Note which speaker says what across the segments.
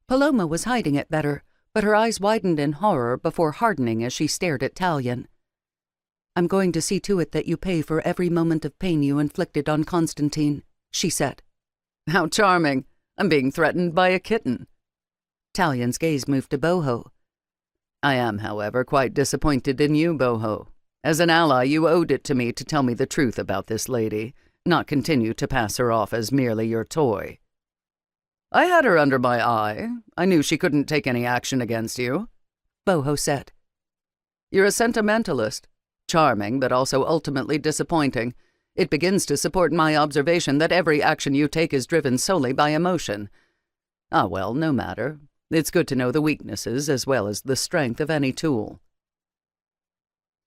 Speaker 1: Paloma was hiding it better, but her eyes widened in horror before hardening as she stared at Talion. "I'm going to see to it that you pay for every moment of pain you inflicted on Constantine," she said.
Speaker 2: "How charming! I'm being threatened by a kitten."
Speaker 1: Talion's gaze moved to Boho.
Speaker 2: "I am, however, quite disappointed in you, Boho. As an ally, you owed it to me to tell me the truth about this lady, not continue to pass her off as merely your toy." "I had her under my eye. I knew she couldn't take any action against you,"
Speaker 1: Boho said.
Speaker 2: "You're a sentimentalist. Charming, but also ultimately disappointing. It begins to support my observation that every action you take is driven solely by emotion. Ah, well, no matter. It's good to know the weaknesses as well as the strength of any tool."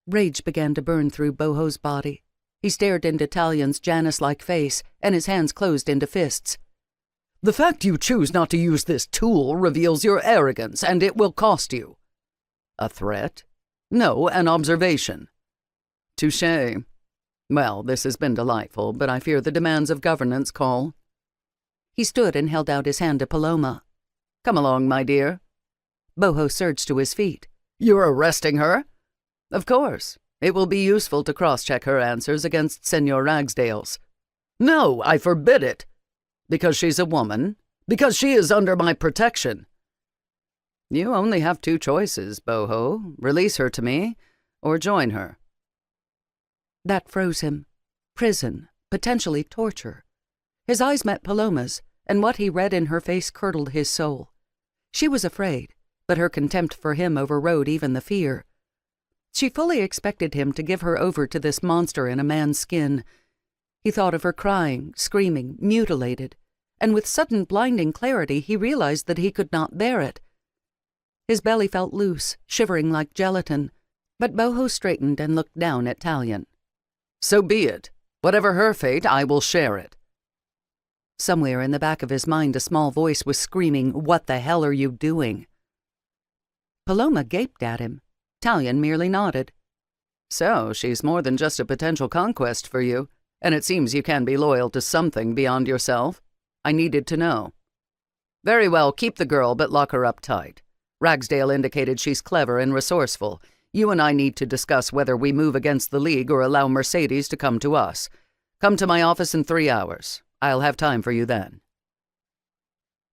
Speaker 1: Rage began to burn through Boho's body. He stared into Talion's Janus-like face, and his hands closed into fists.
Speaker 2: "The fact you choose not to use this tool reveals your arrogance, and it will cost you." "A threat? No, an observation." "Touché. Well, this has been delightful, but I fear the demands of governance call."
Speaker 1: He stood and held out his hand to Paloma.
Speaker 2: "Come along, my dear."
Speaker 1: Boho surged to his feet.
Speaker 2: "You're arresting her?" "Of course. It will be useful to cross-check her answers against Senor Ragsdale's." "No, I forbid it." "Because she's a woman? Because she is under my protection?" "You only have two choices, Boho. Release her to me, or join her."
Speaker 1: That froze him. Prison, potentially torture. His eyes met Paloma's, and what he read in her face curdled his soul. She was afraid, but her contempt for him overrode even the fear. She fully expected him to give her over to this monster in a man's skin. He thought of her crying, screaming, mutilated, and with sudden blinding clarity he realized that he could not bear it. His belly felt loose, shivering like gelatin, but Boho straightened and looked down at Talion. "So be it. Whatever her fate, I will share it." Somewhere in the back of his mind a small voice was screaming, "What the hell are you doing?" Paloma gaped at him. Talion merely nodded.
Speaker 2: "So, she's more than just a potential conquest for you, and it seems you can be loyal to something beyond yourself. I needed to know." "Very well, keep the girl, but lock her up tight. Ragsdale indicated she's clever and resourceful. You and I need to discuss whether we move against the League or allow Mercedes to come to us. Come to my office in 3 hours. I'll have time for you then."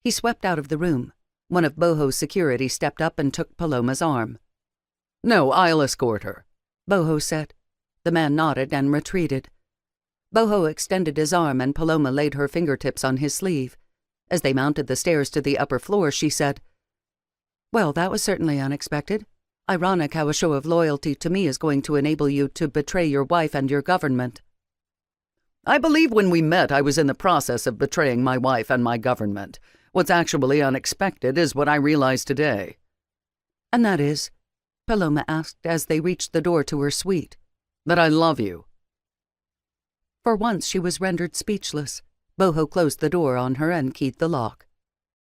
Speaker 1: He swept out of the room. One of Boho's security stepped up and took Paloma's arm.
Speaker 2: "No, I'll escort her,"
Speaker 1: Boho said. The man nodded and retreated. Boho extended his arm and Paloma laid her fingertips on his sleeve. As they mounted the stairs to the upper floor, she said, "Well, that was certainly unexpected. Ironic how a show of loyalty to me is going to enable you to betray your wife and your government."
Speaker 2: "I believe when we met I was in the process of betraying my wife and my government. What's actually unexpected is what I realize today."
Speaker 1: "And that is?" Paloma asked as they reached the door to her suite.
Speaker 2: "That I love you."
Speaker 1: For once she was rendered speechless. Boho closed the door on her and keyed the lock.